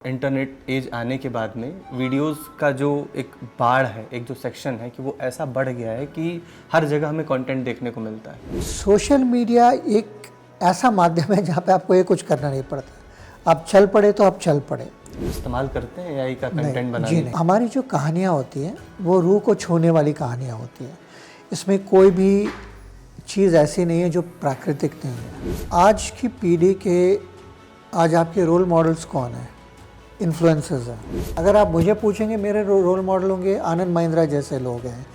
Internet as आने के बाद में वीडियोस का जो एक बाढ़ है, एक जो सेक्शन है कि वो ऐसा बढ़ गया है कि हर जगह हमें कंटेंट देखने को मिलता है। सोशल मीडिया एक ऐसा माध्यम है जहाँ पे आपको ये कुछ करना नहीं पड़ता। आप चल पड़े तो आप चल पड़े। इस्तेमाल करते हैं एआई का कंटेंट नहीं, बनाने जी नहीं। हमारी जो कहानियाँ होती हैं वो रूह को छूने वाली कहानियाँ होती हैं। इसमें कोई भी चीज़ ऐसी नहीं है जो प्राकृतिक नहीं है। आज की पीढ़ी के आज आपके रोल मॉडल्स कौन हैं? इन्फ्लुएंसर्स हैं। अगर आप मुझे पूछेंगे मेरे रोल मॉडल होंगे आनंद महिंद्रा जैसे लोग हैं,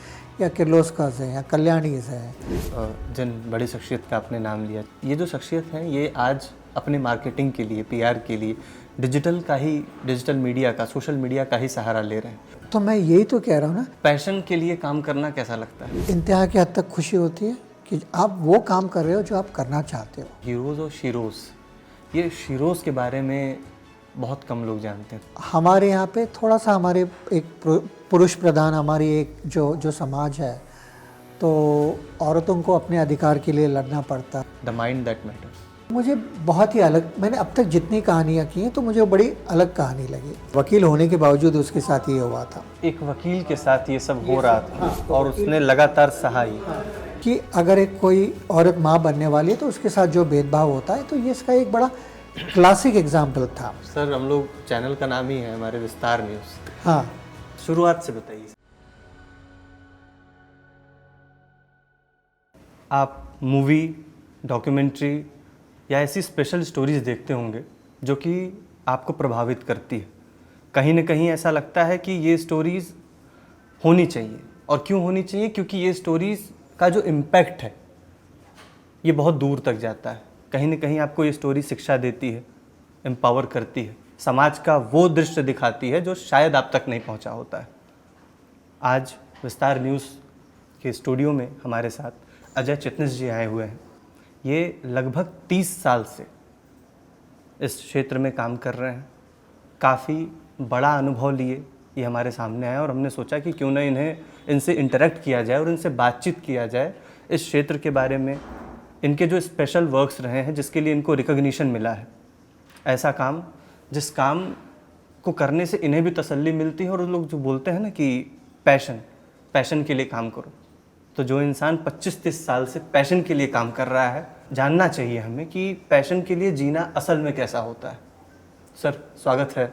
या किर्लोस्कर हैं, या कल्याणीज हैं। जिन बड़ी शख्सियत का आपने नाम लिया, ये जो शख्सियत हैं ये आज अपने मार्केटिंग के लिए, पीआर के लिए डिजिटल मीडिया का, सोशल मीडिया का ही सहारा ले रहे हैं। तो मैं यही तो कह रहा हूँ ना, पैशन के लिए काम करना कैसा लगता है? इंतहा की हद तक खुशी होती है कि आप वो काम कर रहे हो जो आप करना चाहते हो। हीरोज़ और शीरोज़, ये शीरोज़ के बारे में बहुत कम लोग जानते हैं। हमारे यहाँ पे थोड़ा सा हमारे एक पुरुष प्रधान हमारी एक जो समाज है, तो औरतों को अपने अधिकार के लिए लड़ना पड़ता। द माइंड दैट मैटर्स मुझे बहुत ही अलग, मैंने अब तक जितनी कहानियाँ की हैं तो मुझे बड़ी अलग कहानी लगी। वकील होने के बावजूद उसके साथ ये हुआ था। एक वकील के साथ ये सब हो रहा था और उसने लगातार सहा ही कि अगर एक कोई औरत माँ बनने वाली है तो उसके साथ जो भेदभाव होता है, तो ये इसका एक बड़ा क्लासिक एग्जाम्पल था। सर, हम लोग चैनल का नाम ही है हमारे विस्तार न्यूज़। हाँ, शुरुआत से बताइए। आप मूवी, डॉक्यूमेंट्री या ऐसी स्पेशल स्टोरीज देखते होंगे जो कि आपको प्रभावित करती है। कहीं ना कहीं ऐसा लगता है कि ये स्टोरीज़ होनी चाहिए। और क्यों होनी चाहिए? क्योंकि ये स्टोरीज़ का जो इम्पैक्ट है ये बहुत दूर तक जाता है। कहीं ना कहीं आपको ये स्टोरी शिक्षा देती है, एम्पावर करती है, समाज का वो दृश्य दिखाती है जो शायद आप तक नहीं पहुंचा होता है। आज विस्तार न्यूज़ के स्टूडियो में हमारे साथ अजय चिटनिस जी आए हुए हैं। ये लगभग 30 साल से इस क्षेत्र में काम कर रहे हैं। काफ़ी बड़ा अनुभव लिए ये हमारे सामने आए और हमने सोचा कि क्यों ना इनसे इंटरेक्ट किया जाए और इनसे बातचीत किया जाए इस क्षेत्र के बारे में, इनके जो स्पेशल वर्क्स रहे हैं जिसके लिए इनको रिकॉग्निशन मिला है। ऐसा काम जिस काम को करने से इन्हें भी तसल्ली मिलती है। और लोग जो बोलते हैं ना कि पैशन के लिए काम करो, तो जो इंसान 25-30 साल से पैशन के लिए काम कर रहा है, जानना चाहिए हमें कि पैशन के लिए जीना असल में कैसा होता है। सर, स्वागत है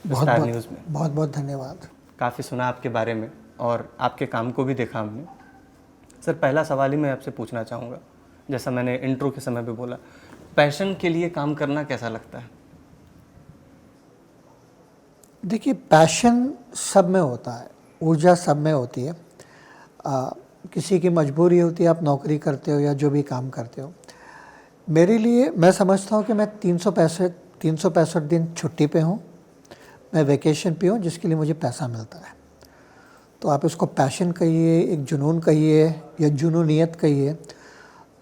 विस्तार न्यूज़ में। बहुत बहुत धन्यवाद। काफ़ी सुना आपके बारे में और आपके काम को भी देखा हमने। सर, पहला सवाल ही मैं आपसे पूछना चाहूँगा, जैसा मैंने इंट्रो के समय पे बोला, पैशन के लिए काम करना कैसा लगता है? देखिए, पैशन सब में होता है, ऊर्जा सब में होती है। किसी की मजबूरी होती है, आप नौकरी करते हो या जो भी काम करते हो। मेरे लिए, मैं समझता हूँ कि मैं 365 दिन छुट्टी पे हूँ, मैं वेकेशन पे हूँ, जिसके लिए मुझे पैसा मिलता है। तो आप इसको पैशन कहिए, एक जुनून कहिए या जुनूनियत कहिए,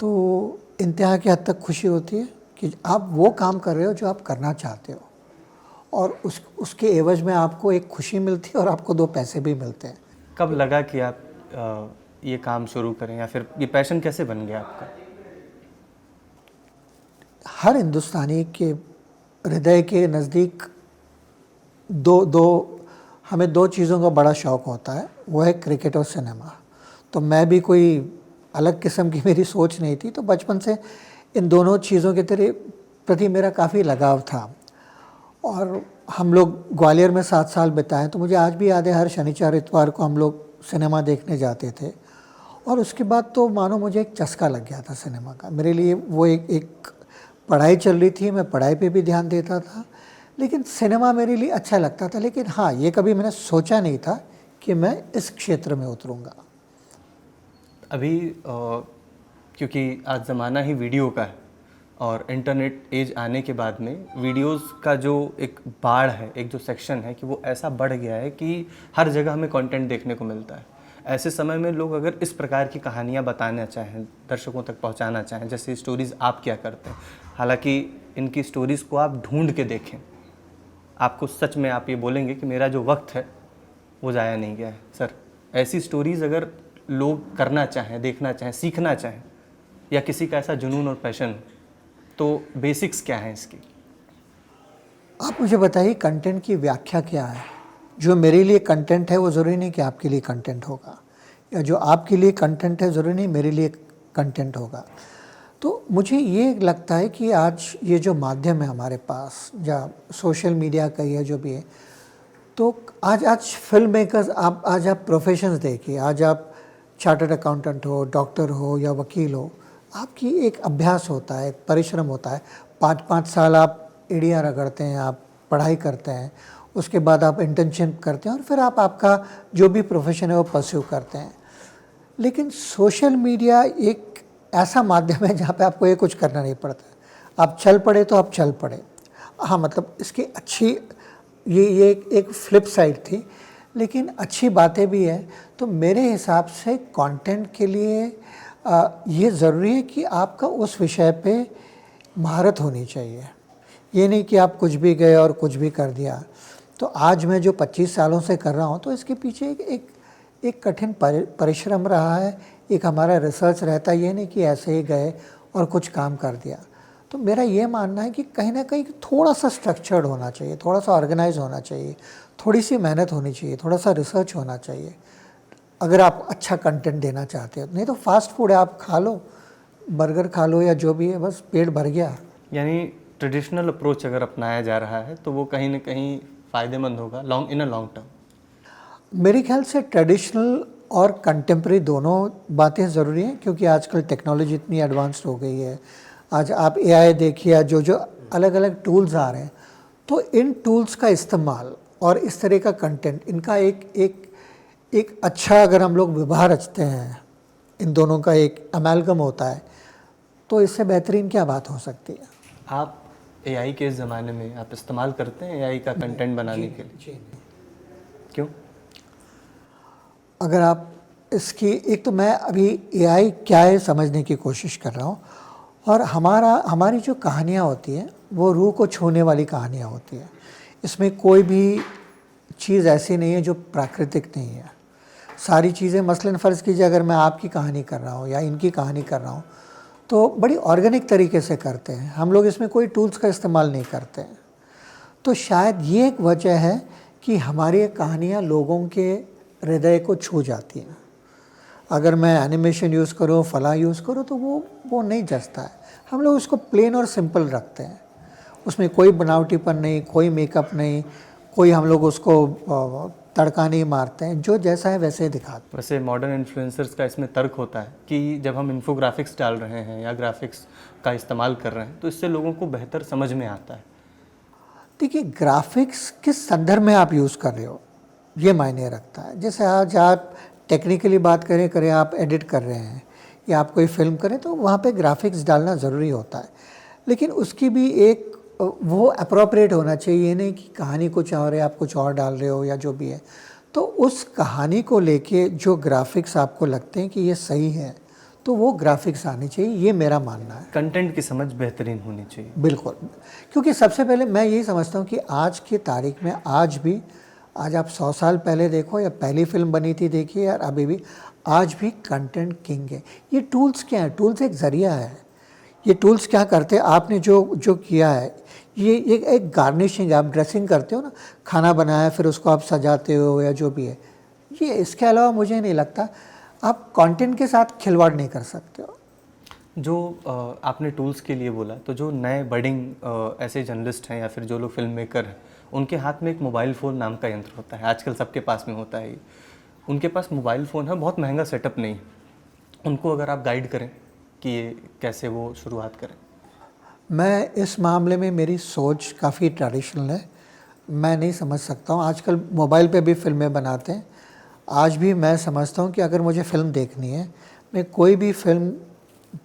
तो इंतहा की हद तक खुशी होती है कि आप वो काम कर रहे हो जो आप करना चाहते हो, और उसके एवज में आपको एक खुशी मिलती है और आपको 2 पैसे भी मिलते हैं। कब लगा कि आप ये काम शुरू करें, या फिर ये पैशन कैसे बन गया आपका? हर हिंदुस्तानी के हृदय के नज़दीक हमें 2 चीज़ों का बड़ा शौक़ होता है, वो है क्रिकेट और सिनेमा। तो मैं भी कोई अलग किस्म की मेरी सोच नहीं थी, तो बचपन से इन दोनों चीज़ों के प्रति मेरा काफ़ी लगाव था। और हम लोग ग्वालियर में 7 साल बिताए, तो मुझे आज भी याद है, हर शनिवार इतवार को हम लोग सिनेमा देखने जाते थे। और उसके बाद तो मानो मुझे एक चस्का लग गया था सिनेमा का। मेरे लिए वो एक पढ़ाई चल रही थी, मैं पढ़ाई पे भी ध्यान देता था, लेकिन सिनेमा मेरे लिए अच्छा लगता था। लेकिन हाँ, ये कभी मैंने सोचा नहीं था कि मैं इस क्षेत्र में उतरूँगा। अभी क्योंकि आज ज़माना ही वीडियो का है और इंटरनेट एज आने के बाद में वीडियोस का जो एक बाढ़ है, एक जो सेक्शन है कि वो ऐसा बढ़ गया है कि हर जगह हमें कंटेंट देखने को मिलता है। ऐसे समय में लोग अगर इस प्रकार की कहानियाँ बताना चाहें, दर्शकों तक पहुँचाना चाहें, जैसे स्टोरीज़ आप क्या करते हैं, हालांकि इनकी स्टोरीज़ को आप ढूंढ के देखें, आपको सच में आप ये बोलेंगे कि मेरा जो वक्त है वो ज़ाया नहीं गया है। सर, ऐसी स्टोरीज़ अगर लोग करना चाहें, देखना चाहें, सीखना चाहें, या किसी का ऐसा जुनून और पैशन, तो बेसिक्स क्या हैं इसकी? आप मुझे बताइए कंटेंट की व्याख्या क्या है? जो मेरे लिए कंटेंट है वो ज़रूरी नहीं कि आपके लिए कंटेंट होगा, या जो आपके लिए कंटेंट है ज़रूरी नहीं मेरे लिए कंटेंट होगा। तो मुझे ये लगता है कि आज ये जो माध्यम है हमारे पास, या सोशल मीडिया का या जो भी है, तो आज फ़िल्म मेकर्स, आज आप प्रोफ़ेशंस देखिए, आज आप चार्टर्ड अकाउंटेंट हो, डॉक्टर हो या वकील हो, आपकी एक अभ्यास होता है, एक परिश्रम होता है। 5-5 साल आप एड़ियाँ रगड़ते हैं, आप पढ़ाई करते हैं, उसके बाद आप इंटर्नशिप करते हैं और फिर आप आपका जो भी प्रोफ़ेशन है वो परस्यू करते हैं। लेकिन सोशल मीडिया एक ऐसा माध्यम है जहाँ पे आपको ये कुछ करना नहीं पड़ता। आप चल पड़े तो आप चल पड़े। हाँ, मतलब इसकी अच्छी ये एक फ्लिप साइड थी, लेकिन अच्छी बातें भी हैं। तो मेरे हिसाब से कंटेंट के लिए ये ज़रूरी है कि आपका उस विषय पे महारत होनी चाहिए। ये नहीं कि आप कुछ भी गए और कुछ भी कर दिया। तो आज मैं जो 25 सालों से कर रहा हूँ, तो इसके पीछे एक कठिन परिश्रम रहा है, एक हमारा रिसर्च रहता है। ये नहीं कि ऐसे ही गए और कुछ काम कर दिया। तो मेरा ये मानना है कि कहीं ना कहीं थोड़ा सा स्ट्रक्चर्ड होना चाहिए, थोड़ा सा ऑर्गेनाइज होना चाहिए, थोड़ी सी मेहनत होनी चाहिए, थोड़ा सा रिसर्च होना चाहिए, अगर आप अच्छा कंटेंट देना चाहते हो। नहीं तो फास्ट फूड है, आप खा लो, बर्गर खा लो या जो भी है, बस पेट भर गया। यानी ट्रेडिशनल अप्रोच अगर अपनाया जा रहा है तो वो कहीं ना कहीं फ़ायदेमंद होगा इन अ लॉन्ग टर्म। मेरे ख्याल से ट्रेडिशनल और कंटेम्प्रेरी दोनों बातें ज़रूरी हैं, क्योंकि आजकल टेक्नोलॉजी इतनी एडवांस्ड हो गई है। आज आप एआई देखिए, जो जो अलग अलग टूल्स आ रहे हैं, तो इन टूल्स का इस्तेमाल और इस तरह का कंटेंट, इनका एक अच्छा अगर हम लोग विवाह रचते हैं, इन दोनों का एक अमेलगम होता है, तो इससे बेहतरीन क्या बात हो सकती है। आप एआई के इस ज़माने में आप इस्तेमाल करते हैं एआई का कंटेंट बनाने के लिए? जी। क्यों? अगर आप इसकी, एक तो मैं अभी एआई क्या है समझने की कोशिश कर रहा हूँ, और हमारी जो कहानियाँ होती हैं वो रूह को छूने वाली कहानियाँ होती हैं। इसमें कोई भी चीज़ ऐसी नहीं है जो प्राकृतिक नहीं है। सारी चीज़ें, मसलन फ़र्ज़ कीजिए अगर मैं आपकी कहानी कर रहा हूँ या इनकी कहानी कर रहा हूँ, तो बड़ी ऑर्गेनिक तरीके से करते हैं हम लोग, इसमें कोई टूल्स का इस्तेमाल नहीं करते हैं। तो शायद ये एक वजह है कि हमारी कहानियाँ लोगों के हृदय को छू जाती हैं। अगर मैं एनिमेशन यूज़ करूँ, फलां यूज़ करूँ, तो वो नहीं जचता है। हम लोग उसको प्लेन और सिंपल रखते हैं, उसमें कोई बनावटीपन नहीं, कोई मेकअप नहीं, कोई हम लोग उसको तड़का नहीं मारते हैं, जो जैसा है वैसे ही दिखाते हैं। वैसे मॉडर्न इन्फ्लुएंसर्स का इसमें तर्क होता है कि जब हम इन्फोग्राफिक्स डाल रहे हैं या ग्राफिक्स का इस्तेमाल कर रहे हैं तो इससे लोगों को बेहतर समझ में आता है। देखिए, ग्राफिक्स किस संदर्भ में आप यूज़ कर रहे हो ये मायने रखता है। जैसे आज आप टेक्निकली बात करें आप एडिट कर रहे हैं या आप कोई फिल्म करें, तो वहाँ पे ग्राफिक्स डालना ज़रूरी होता है, लेकिन उसकी भी एक वो अप्रोप्रिएट होना चाहिए। ये नहीं कि कहानी कुछ और है, आप कुछ और डाल रहे हो या जो भी है। तो उस कहानी को लेके जो ग्राफिक्स आपको लगते हैं कि ये सही है, तो वो ग्राफिक्स आने चाहिए, ये मेरा मानना है। कंटेंट की समझ बेहतरीन होनी चाहिए। बिल्कुल, क्योंकि सबसे पहले मैं यही समझता हूँ कि आज की तारीख में, आज आप 100 साल पहले देखो या पहली फिल्म बनी थी देखिए, यार अभी भी, आज भी कंटेंट किंग है। ये टूल्स क्या है? टूल्स एक ज़रिया है। ये टूल्स क्या करते हैं, आपने जो किया है, ये एक गार्निशिंग, आप ड्रेसिंग करते हो ना, खाना बनाया फिर उसको आप सजाते हो या जो भी है, ये, इसके अलावा मुझे नहीं लगता आप कंटेंट के साथ खिलवाड़ नहीं कर सकते हो। जो आपने टूल्स के लिए बोला, तो जो नए बडिंग ऐसे जर्नलिस्ट हैं या फिर जो लोग फिल्म मेकर हैं, उनके हाथ में एक मोबाइल फ़ोन नाम का यंत्र होता है, आजकल सबके पास में होता है ही। उनके पास मोबाइल फ़ोन है, बहुत महंगा सेटअप नहीं है। उनको अगर आप गाइड करें कि ये कैसे वो शुरुआत करें। मैं इस मामले में, मेरी सोच काफ़ी ट्रेडिशनल है, मैं नहीं समझ सकता हूँ। आजकल मोबाइल पे भी फ़िल्में बनाते हैं। आज भी मैं समझता हूँ कि अगर मुझे फ़िल्म देखनी है, मैं कोई भी फ़िल्म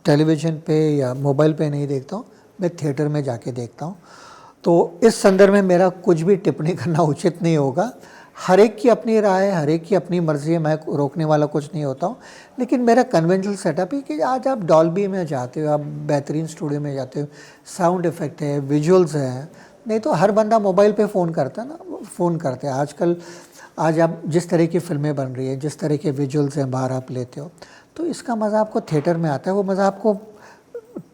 टेलीविज़न पे या मोबाइल पे नहीं देखता हूँ, मैं थिएटर में जाके देखता हूँ। तो इस संदर्भ में मेरा कुछ भी टिप्पणी करना उचित नहीं होगा। हर एक की अपनी राय है, हर एक की अपनी मर्ज़ी है, मैं रोकने वाला कुछ नहीं होता हूँ। लेकिन मेरा कन्वेंशनल सेटअप है कि आज आप डॉल्बी में जाते हो, आप बेहतरीन स्टूडियो में जाते हो, साउंड इफ़ेक्ट है, विजुअल्स हैं। नहीं तो हर बंदा मोबाइल पे फ़ोन करता है ना, फ़ोन करते हैं आजकल। आज आप जिस तरह की फ़िल्में बन रही है, जिस तरह के विजुअल्स हैं बाहर आप लेते हो, तो इसका मज़ा आपको थिएटर में आता है, वो मज़ा आपको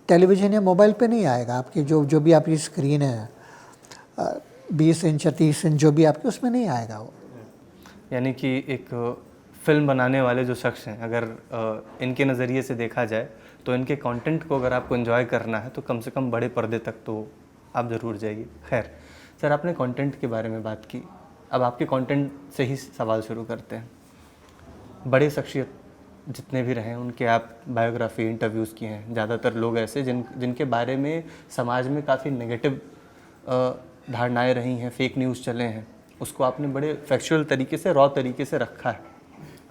टेलीविज़न या मोबाइल पे नहीं आएगा। आपकी जो भी आपकी स्क्रीन है, 20 इंच या 30 इंच जो भी आपके, उसमें नहीं आएगा वो। यानी कि एक फिल्म बनाने वाले जो शख्स हैं, अगर इनके नज़रिए से देखा जाए तो इनके कंटेंट को अगर आपको एंजॉय करना है तो कम से कम बड़े पर्दे तक तो आप ज़रूर जाइए। खैर सर, आपने कंटेंट के बारे में बात की, अब आपके कंटेंट से ही सवाल शुरू करते हैं। बड़े शख्सियत जितने भी रहे हैं उनके आप बायोग्राफी इंटरव्यूज़ किए हैं, ज़्यादातर लोग ऐसे जिनके बारे में समाज में काफ़ी नेगेटिव धारणाएं रही हैं, फेक न्यूज़ चले हैं, उसको आपने बड़े फैक्चुअल तरीके से, रॉ तरीके से रखा है।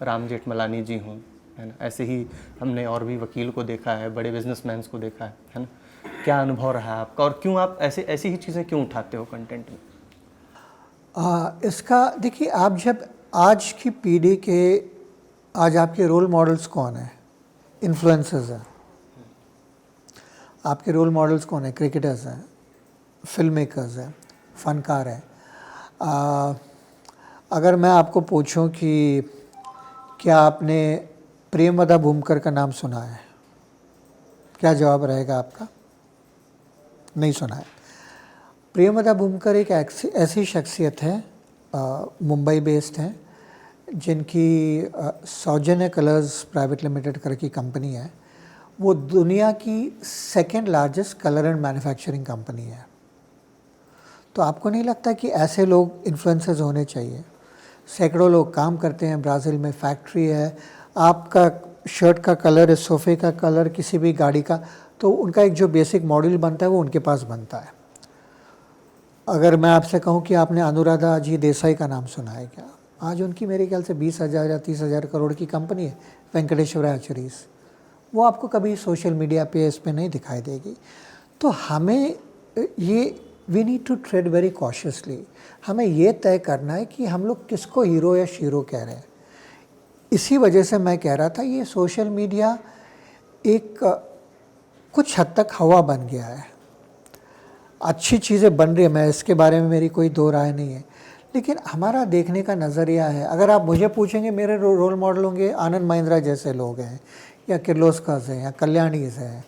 राम जेठमलानी जी हों, है ना, ऐसे ही हमने और भी वकील को देखा है, बड़े बिजनेसमैन को देखा है ना। क्या अनुभव रहा है आपका और क्यों आप ऐसी ही चीज़ें क्यों उठाते हो कंटेंट में? इसका देखिए, आप जब आज की पीढ़ी के, आज आपके रोल मॉडल्स कौन हैं? इन्फ्लुएंसर्स हैं। आपके रोल मॉडल्स कौन हैं? क्रिकेटर्स हैं, फिल्म मेकर्स हैं, फनकार हैं। अगर मैं आपको पूछूं कि क्या आपने प्रेमवदा भूमकर का नाम सुना है, क्या जवाब रहेगा आपका? नहीं सुना है। प्रेमवदा भूमकर एक ऐसी शख्सियत है, मुंबई बेस्ड है, जिनकी सौजन्य कलर्स प्राइवेट लिमिटेड करके कंपनी है। वो दुनिया की second largest colour and manufacturing company है। तो आपको नहीं लगता कि ऐसे लोग इन्फ्लुएंसर्स होने चाहिए? सैकड़ों लोग काम करते हैं, ब्राज़ील में फैक्ट्री है, आपका शर्ट का कलर, इस सोफ़े का कलर, किसी भी गाड़ी का, तो उनका एक जो बेसिक मॉडल बनता है वो उनके पास बनता है। अगर मैं आपसे कहूं कि आपने अनुराधा जी देसाई का नाम सुना है क्या? आज उनकी मेरे ख्याल से 20,000 या 30,000 करोड़ की कंपनी है, वेंकटेश्वर हैचरीज। वो आपको कभी सोशल मीडिया पे इस पे नहीं दिखाई देगी। तो हमें ये we need to tread very cautiously. हमें ये तय करना है कि हम लोग किसको हीरो या शीरो कह रहे हैं। इसी वजह से मैं कह रहा था, ये सोशल मीडिया एक कुछ हद तक हवा बन गया है। अच्छी चीज़ें बन रही है, मैं इसके बारे में मेरी कोई दो राय नहीं है, लेकिन हमारा देखने का नज़रिया है। अगर आप मुझे पूछेंगे, मेरे रोल मॉडल होंगे आनंद महिंद्रा जैसे लोग हैं, या किर्लोस्कर्स हैं, या कल्याणीज़ हैं,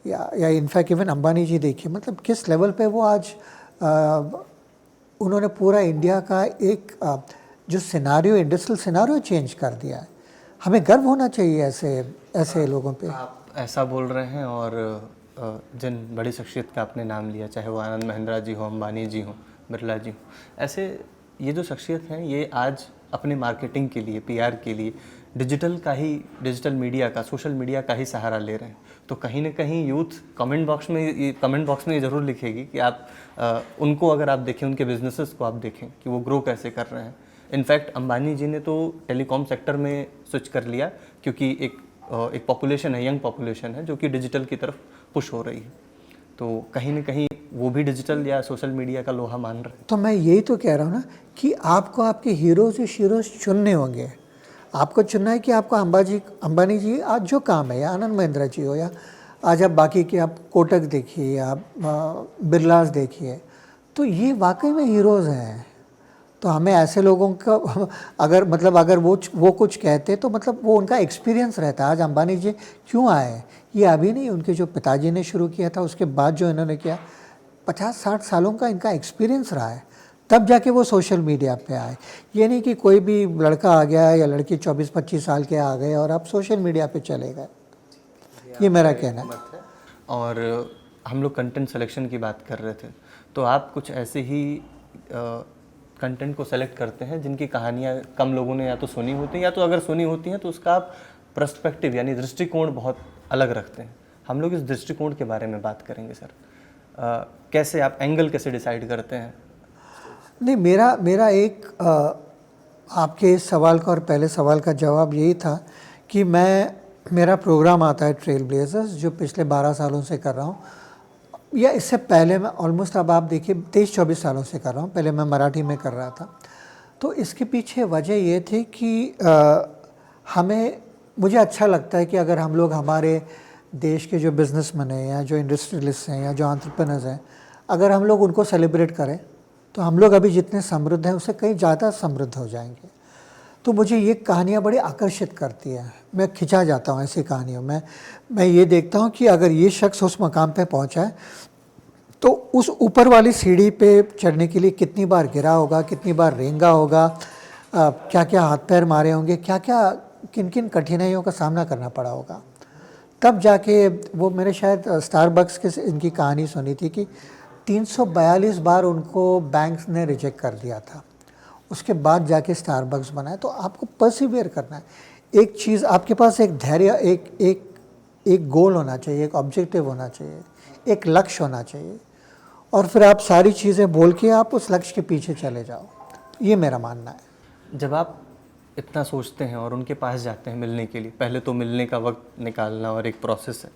या इनफैक्ट इवन अंबानी जी। देखिए मतलब किस लेवल पे वो आज उन्होंने पूरा इंडिया का एक जो सिनारियो, इंडस्ट्रियल सिनारियो चेंज कर दिया है। हमें गर्व होना चाहिए ऐसे लोगों पे। आप ऐसा बोल रहे हैं, और जिन बड़ी शख्सियत का आपने नाम लिया, चाहे वो आनंद महिंद्रा जी हो, अंबानी जी हो, बिरला जी हो, ऐसे ये जो शख्सियत हैं ये आज अपने मार्केटिंग के लिए, पीआर के लिए डिजिटल मीडिया का, सोशल मीडिया का ही सहारा ले रहे हैं। तो कहीं ना कहीं यूथ कमेंट बॉक्स में ये ज़रूर लिखेगी कि आप उनको अगर आप देखें, उनके बिजनेसेस को आप देखें कि वो ग्रो कैसे कर रहे हैं। इनफैक्ट अंबानी जी ने तो टेलीकॉम सेक्टर में स्विच कर लिया, क्योंकि एक पॉपुलेशन है, यंग पॉपुलेशन है, जो कि डिजिटल की तरफ पुश हो रही है। तो कहीं ना कहीं वो भी डिजिटल या सोशल मीडिया का लोहा मान रहे हैं। तो मैं यही तो कह रहा हूँ ना कि आपको आपके हीरोज या शीरोज चुनने होंगे। आपको चुनना है कि आपको अंबानी जी आज जो काम है, या आनंद महिंद्रा जी हो, या आज आप बाकी के आप कोटक देखिए, आप बिरलास देखिए, तो ये वाकई में हीरोज़ हैं। तो हमें ऐसे लोगों का अगर वो कुछ कहते तो मतलब वो उनका एक्सपीरियंस रहता है। आज अंबानी जी क्यों आए? ये अभी नहीं, उनके जो पिताजी ने शुरू किया था, उसके बाद जो इन्होंने किया, 50-60 सालों का इनका एक्सपीरियंस रहा है, तब जाके वो सोशल मीडिया पे आए। ये नहीं कि कोई भी लड़का आ गया या लड़की 24-25 साल के आ गए और आप सोशल मीडिया पे चले गए। ये मेरा कहना है। और हम लोग कंटेंट सिलेक्शन की बात कर रहे थे, तो आप कुछ ऐसे ही कंटेंट को सेलेक्ट करते हैं जिनकी कहानियाँ कम लोगों ने या तो सुनी होती हैं, या तो अगर सुनी होती हैं तो उसका आप पर्सपेक्टिव यानी दृष्टिकोण बहुत अलग रखते हैं। हम लोग इस दृष्टिकोण के बारे में बात करेंगे सर। कैसे आप एंगल कैसे डिसाइड करते हैं? नहीं, मेरा एक आपके इस सवाल का और पहले सवाल का जवाब यही था कि मेरा प्रोग्राम आता है ट्रेल ब्लेजर्स, जो पिछले 12 सालों से कर रहा हूँ, या इससे पहले मैं ऑलमोस्ट, अब आप देखिए 23-24 सालों से कर रहा हूँ। पहले मैं मराठी में कर रहा था। तो इसके पीछे वजह ये थी कि मुझे अच्छा लगता है कि अगर हम लोग हमारे देश के जो बिजनेसमैन हैं, या जो इंडस्ट्रियलिस्ट हैं, या जो एंटरप्रेन्योर्स हैं, अगर हम लोग उनको सेलिब्रेट करें तो हम लोग अभी जितने समृद्ध हैं उससे कहीं ज़्यादा समृद्ध हो जाएंगे। तो मुझे ये कहानियाँ बड़ी आकर्षित करती हैं। मैं खिंचा जाता हूँ ऐसी कहानियों में। मैं ये देखता हूँ कि अगर ये शख्स उस मकाम पे पहुँचा है तो उस ऊपर वाली सीढ़ी पे चढ़ने के लिए कितनी बार गिरा होगा, कितनी बार रेंगा होगा, क्या क्या हाथ पैर मारे होंगे, क्या क्या किन किन कठिनाइयों का सामना करना पड़ा होगा, तब जाके वो मैंने शायद स्टारबक्स के इनकी कहानी सुनी थी कि 342 बार उनको बैंक्स ने रिजेक्ट कर दिया था, उसके बाद जाके स्टारबक्स बना है। तो आपको परसिवियर करना है। एक चीज़ आपके पास एक धैर्य, एक गोल होना चाहिए, एक ऑब्जेक्टिव होना चाहिए, एक लक्ष्य होना चाहिए, और फिर आप सारी चीज़ें बोल के आप उस लक्ष्य के पीछे चले जाओ। ये मेरा मानना है। जब आप इतना सोचते हैं और उनके पास जाते हैं मिलने के लिए, पहले तो मिलने का वक्त निकालना और एक प्रोसेस है,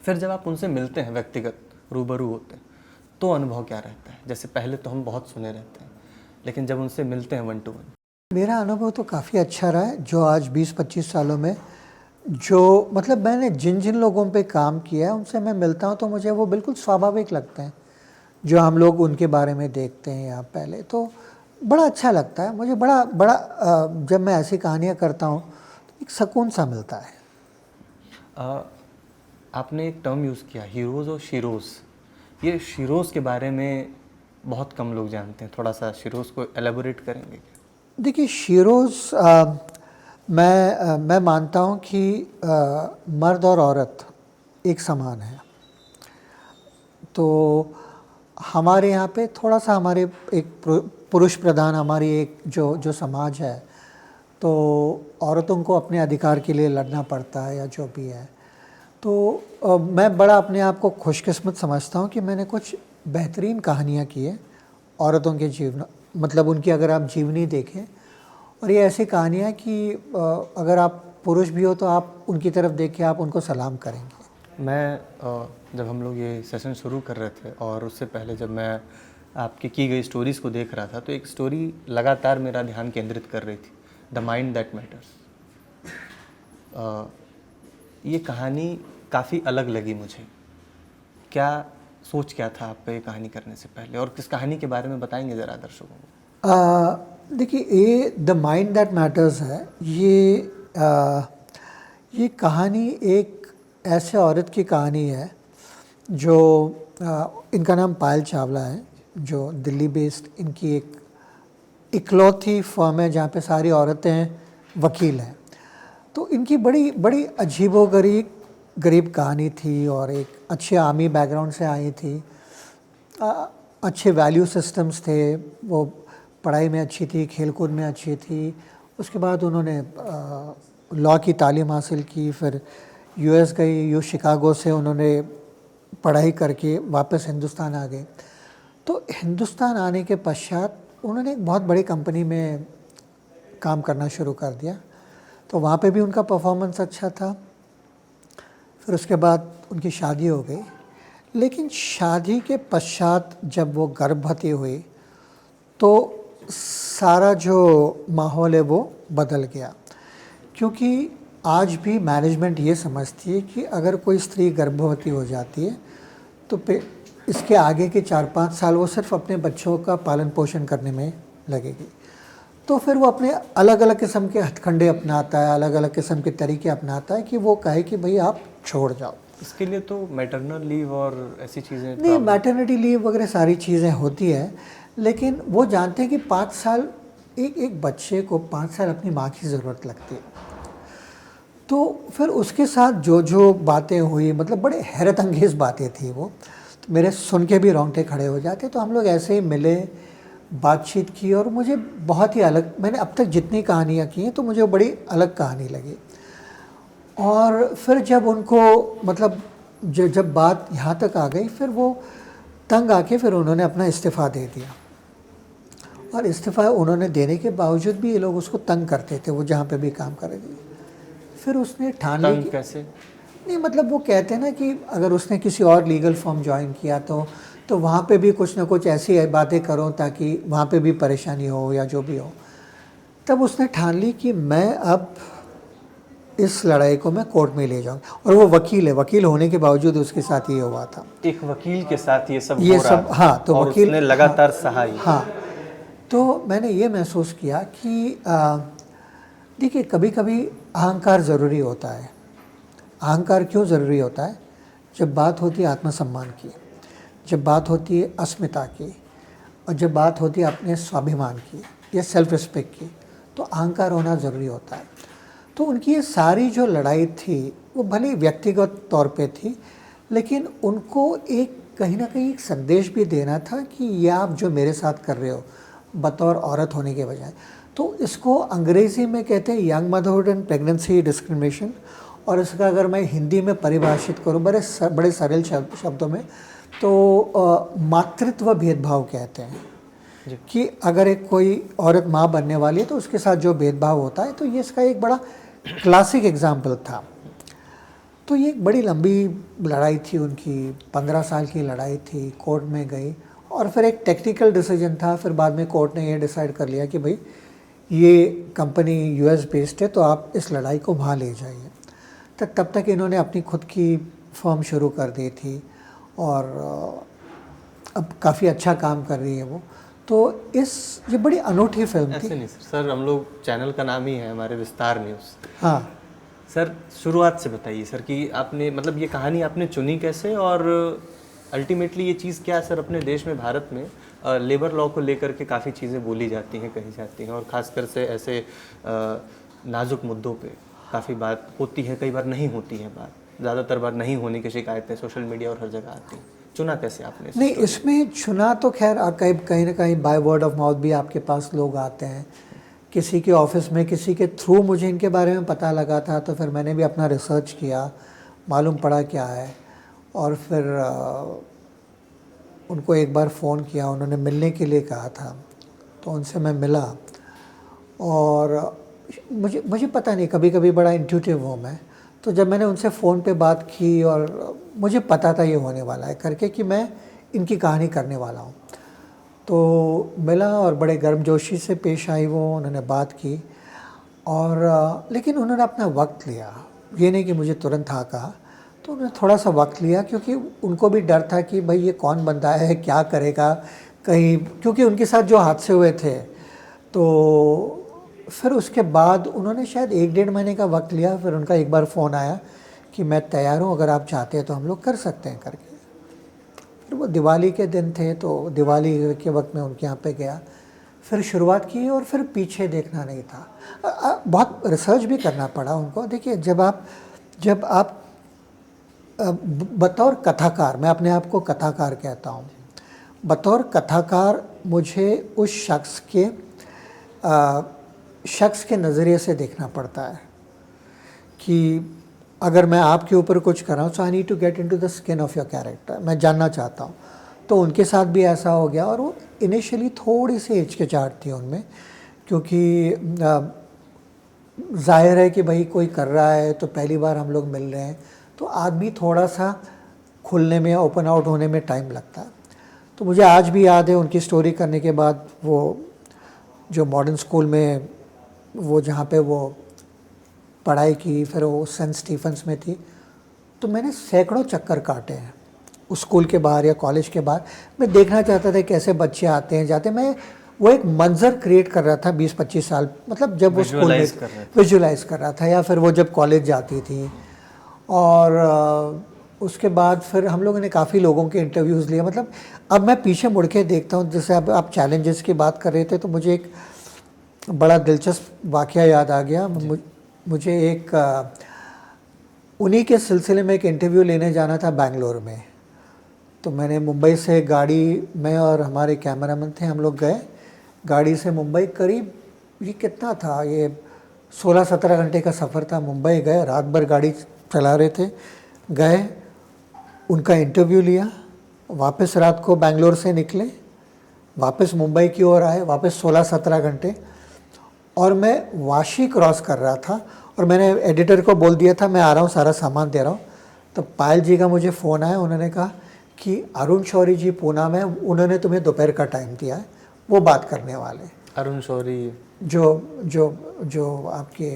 फिर जब आप उनसे मिलते हैं, व्यक्तिगत रूबरू होते हैं, तो अनुभव क्या रहता है? जैसे पहले तो हम बहुत सुने रहते हैं, लेकिन जब उनसे मिलते हैं 1 to 1। मेरा अनुभव तो काफ़ी अच्छा रहा है। जो आज 20-25 सालों में जो मतलब मैंने जिन जिन लोगों पे काम किया है उनसे मैं मिलता हूँ तो मुझे वो बिल्कुल स्वाभाविक लगते हैं, जो हम लोग उनके बारे में देखते हैं या पहले, तो बड़ा अच्छा लगता है मुझे। बड़ा बड़ा जब मैं ऐसी कहानियाँ करता हूँ तो एक सुकून सा मिलता है। आपने एक टर्म यूज़ किया, हीरोज़ और शीरोज़। ये शीरोज़ के बारे में बहुत कम लोग जानते हैं, थोड़ा सा शीरोज़ को एलेबोरेट करेंगे क्या? देखिए शीरोज़, मैं मानता हूँ कि मर्द और औरत एक समान है। तो हमारे यहाँ पे थोड़ा सा हमारे एक पुरुष प्रधान हमारी एक जो समाज है, तो औरतों को अपने अधिकार के लिए लड़ना पड़ता है या जो भी है। तो मैं बड़ा अपने आप को खुशकिस्मत समझता हूँ कि मैंने कुछ बेहतरीन कहानियाँ की हैं औरतों के जीवन, मतलब उनकी अगर आप जीवनी देखें, और ये ऐसी कहानियाँ कि अगर आप पुरुष भी हो तो आप उनकी तरफ देख के आप उनको सलाम करेंगे। मैं जब हम लोग ये सेशन शुरू कर रहे थे और उससे पहले जब मैं आपकी की गई स्टोरीज़ को देख रहा था, तो एक स्टोरी लगातार मेरा ध्यान केंद्रित कर रही थी, द माइंड दैट मैटर्स। ये कहानी काफ़ी अलग लगी मुझे। क्या सोच क्या था आपका ये कहानी करने से पहले, और किस कहानी के बारे में बताएंगे ज़रा दर्शकों को? देखिए ये द माइंड दैट मैटर्स है, ये कहानी एक ऐसे औरत की कहानी है जो इनका नाम पायल चावला है, जो दिल्ली बेस्ड इनकी एक इकलौती फर्म है जहाँ पे सारी औरतें वकील हैं। तो इनकी बड़ी बड़ी अजीबोगरीब गरीब कहानी थी, और एक अच्छे आर्मी बैकग्राउंड से आई थी, अच्छे वैल्यू सिस्टम्स थे, वो पढ़ाई में अच्छी थी, खेलकूद में अच्छी थी। उसके बाद उन्होंने लॉ की तालीम हासिल की, फिर यूएस गई, शिकागो से उन्होंने पढ़ाई करके वापस हिंदुस्तान आ गए। तो हिंदुस्तान आने के पश्चात उन्होंने एक बहुत बड़ी कंपनी में काम करना शुरू कर दिया, तो वहाँ पे भी उनका परफॉर्मेंस अच्छा था। फिर उसके बाद उनकी शादी हो गई, लेकिन शादी के पश्चात जब वो गर्भवती हुई तो सारा जो माहौल है वो बदल गया, क्योंकि आज भी मैनेजमेंट ये समझती है कि अगर कोई स्त्री गर्भवती हो जाती है तो इसके आगे के 4-5 साल वो सिर्फ अपने बच्चों का पालन पोषण करने में लगेगी। तो फिर वो अपने अलग अलग किस्म के हथकंडे अपनाता है, अलग अलग किस्म के तरीके अपनाता है कि वो कहे कि भाई आप छोड़ जाओ। इसके लिए तो मैटरनल लीव और ऐसी चीज़ें नहीं, मैटरनिटी लीव वगैरह सारी चीज़ें होती है, लेकिन वो जानते हैं कि 5 साल एक बच्चे को 5 साल अपनी माँ की ज़रूरत लगती है। तो फिर उसके साथ जो बातें हुई, मतलब बड़े हैरत अंगेज़ बातें थी वो, तो मेरे सुन के भी रोंगटे खड़े हो जाते। तो हम लोग ऐसे ही मिले, बातचीत की, और मुझे बहुत ही अलग, मैंने अब तक जितनी कहानियाँ की हैं तो मुझे बड़ी अलग कहानी लगी। और फिर जब उनको मतलब जब बात यहाँ तक आ गई, फिर वो तंग आके फिर उन्होंने अपना इस्तीफ़ा दे दिया, और इस्तीफ़ा उन्होंने देने के बावजूद भी ये लोग उसको तंग करते थे, वो जहाँ पे भी काम कर रहे थे। फिर उसने ठान ली कि कैसे? नहीं, मतलब वो कहते हैं ना कि अगर उसने किसी और लीगल फर्म ज्वाइन किया तो वहाँ पे भी कुछ ना कुछ ऐसी बातें करो ताकि वहाँ पे भी परेशानी हो या जो भी हो। तब उसने ठान ली कि मैं अब इस लड़ाई को मैं कोर्ट में ले जाऊँगा, और वो वकील है, वकील होने के बावजूद उसके साथ ये हुआ था। एक वकील के साथ ये सब हो रहा था, हाँ, तो और वकील उसने लगातार सहा। हाँ, तो मैंने ये महसूस किया कि देखिए कभी कभी अहंकार ज़रूरी होता है। अहंकार क्यों ज़रूरी होता है? जब बात होती है आत्मसम्मान की, जब बात होती है अस्मिता की, और जब बात होती है अपने स्वाभिमान की या सेल्फ रिस्पेक्ट की, तो अहंकार होना ज़रूरी होता है। तो उनकी ये सारी जो लड़ाई थी वो भले व्यक्तिगत तौर पे थी, लेकिन उनको एक कहीं ना कहीं एक संदेश भी देना था कि ये आप जो मेरे साथ कर रहे हो बतौर औरत होने के बजाय। तो इसको अंग्रेज़ी में कहते हैं young motherhood and pregnancy discrimination, और इसका अगर मैं हिंदी में परिभाषित करूँ बड़े सरल शब्दों में, तो मातृत्व भेदभाव कहते हैं कि अगर एक कोई औरत माँ बनने वाली है तो उसके साथ जो भेदभाव होता है, तो ये इसका एक बड़ा क्लासिक एग्जाम्पल था। तो ये एक बड़ी लंबी लड़ाई थी उनकी, 15 साल की लड़ाई थी, कोर्ट में गई, और फिर एक टेक्निकल डिसीजन था। फिर बाद में कोर्ट ने ये डिसाइड कर लिया कि भाई ये कंपनी यूएस बेस्ड है, तो आप इस लड़ाई को वहाँ ले जाइए। तो तब तक इन्होंने अपनी खुद की फर्म शुरू कर दी थी, और अब काफ़ी अच्छा काम कर रही है वो। तो ये बड़ी अनूठी फिल्म थी। ऐसे नहीं सर, हम लोग चैनल का नाम ही है हमारे विस्तार न्यूज़। हाँ सर, शुरुआत से बताइए सर कि आपने मतलब ये कहानी आपने चुनी कैसे, और अल्टीमेटली ये चीज़ क्या है सर? अपने देश में, भारत में लेबर लॉ को लेकर के काफ़ी चीज़ें बोली जाती हैं, कही जाती हैं, और ख़ासकर से ऐसे नाजुक मुद्दों पे काफ़ी बात होती है, कई बार नहीं होती है बात, ज़्यादातर बार नहीं होने की शिकायतें सोशल मीडिया और हर जगह आती हैं। चुना कैसे आपने? नहीं, इसमें चुना तो खैर कहीं ना कहीं बाय वर्ड ऑफ माउथ भी आपके पास लोग आते हैं, किसी के ऑफिस में, किसी के थ्रू मुझे इनके बारे में पता लगा था, तो फिर मैंने भी अपना रिसर्च किया, मालूम पड़ा क्या है, और फिर उनको एक बार फ़ोन किया, उन्होंने मिलने के लिए कहा था, तो उनसे मैं मिला। और मुझे पता नहीं, कभी कभी बड़ा इंट्यूटिव हूँ मैं, तो जब मैंने उनसे फ़ोन पे बात की, और मुझे पता था ये होने वाला है करके कि मैं इनकी कहानी करने वाला हूँ, तो मिला और बड़े गर्मजोशी से पेश आई वो, उन्होंने बात की, और लेकिन उन्होंने अपना वक्त लिया, ये नहीं कि मुझे तुरंत हाँ कहा, तो उन्होंने थोड़ा सा वक्त लिया, क्योंकि उनको भी डर था कि भाई ये कौन बंदा है, क्या करेगा कहीं, क्योंकि उनके साथ जो हादसे हुए थे। तो फिर उसके बाद उन्होंने शायद 1-1.5 महीने का वक्त लिया, फिर उनका एक बार फ़ोन आया कि मैं तैयार हूँ, अगर आप चाहते हैं तो हम लोग कर सकते हैं करके। फिर वो दिवाली के दिन थे, तो दिवाली के वक्त मैं उनके यहाँ पे गया, फिर शुरुआत की, और फिर पीछे देखना नहीं था। बहुत रिसर्च भी करना पड़ा उनको। देखिए, जब आप बतौर कथाकार, मैं अपने आप को कथाकार कहता हूँ, बतौर कथाकार मुझे उस शख्स के नज़रिए से देखना पड़ता है कि अगर मैं आपके ऊपर कुछ कर रहा हूँ, so I need to get into the skin of your character, मैं जानना चाहता हूँ। तो उनके साथ भी ऐसा हो गया, और वो इनिशियली थोड़ी सी हिचकिचाहट थी उनमें, क्योंकि जाहिर है कि भाई कोई कर रहा है तो पहली बार हम लोग मिल रहे हैं, तो आदमी थोड़ा सा खुलने में, ओपन आउट होने में टाइम लगता है। तो मुझे आज भी याद है उनकी स्टोरी करने के बाद, वो जो मॉडर्न स्कूल में वो जहाँ पे वो पढ़ाई की, फिर वो सेंट स्टीफेंस में थी, तो मैंने सैकड़ों चक्कर काटे हैं उस स्कूल के बाहर या कॉलेज के बाहर। मैं देखना चाहता था कैसे बच्चे आते हैं जाते हैं, मैं वो एक मंजर क्रिएट कर रहा था 20-25 साल, मतलब जब वो स्कूल में विजुलाइज कर रहा था, या फिर वो जब कॉलेज जाती थी। और उसके बाद फिर हम लोगों ने काफ़ी लोगों के इंटरव्यूज़ लिए। मतलब अब मैं पीछे मुड़ के देखता हूँ, जैसे अब आप चैलेंजेस की बात कर रहे थे, तो मुझे एक बड़ा दिलचस्प वाक़या याद आ गया। मुझे एक उन्हीं के सिलसिले में एक इंटरव्यू लेने जाना था बेंगलोर में। तो मैंने मुंबई से गाड़ी, मैं और हमारे कैमरामैन थे, हम लोग गए गाड़ी से मुंबई। करीब ये कितना था, ये 16-17 घंटे का सफ़र था। मुंबई गए, रात भर गाड़ी चला रहे थे, गए, उनका इंटरव्यू लिया, वापस रात को बेंगलोर से निकले, वापस मुंबई की ओर आए, वापस 16-17 घंटे। और मैं वाशी क्रॉस कर रहा था, और मैंने एडिटर को बोल दिया था मैं आ रहा हूँ, सारा सामान दे रहा हूँ। तो पायल जी का मुझे फ़ोन आया, उन्होंने कहा कि अरुण शौरी जी पूना में, उन्होंने तुम्हें दोपहर का टाइम दिया है, वो बात करने वाले। अरुण शौरी जो आपके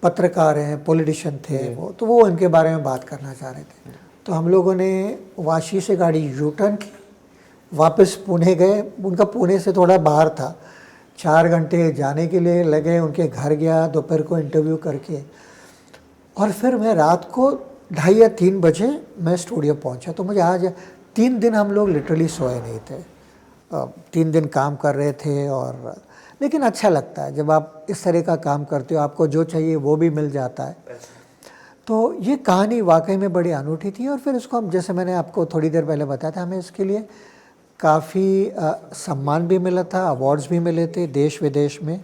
पत्रकार हैं, पॉलिटिशियन थे वो, तो वो इनके बारे में बात करना चाह रहे थे। तो हम लोगों ने वाशी से गाड़ी यू टर्न की, वापस पुणे गए। उनका पुणे से थोड़ा बाहर था, 4 घंटे जाने के लिए लगे। उनके घर गया, दोपहर को इंटरव्यू करके, और फिर मैं रात को 2:30 या 3 बजे मैं स्टूडियो पहुंचा। तो मुझे आज 3 दिन हम लोग लिटरली सोए नहीं थे। 3 दिन काम कर रहे थे और लेकिन अच्छा लगता है जब आप इस तरह का काम करते हो, आपको जो चाहिए वो भी मिल जाता है। तो ये कहानी वाकई में बड़ी अनूठी थी और फिर इसको हम, जैसे मैंने आपको थोड़ी देर पहले बताया था, हमें इसके लिए काफ़ी सम्मान भी मिला था, अवार्ड्स भी मिले थे देश विदेश में।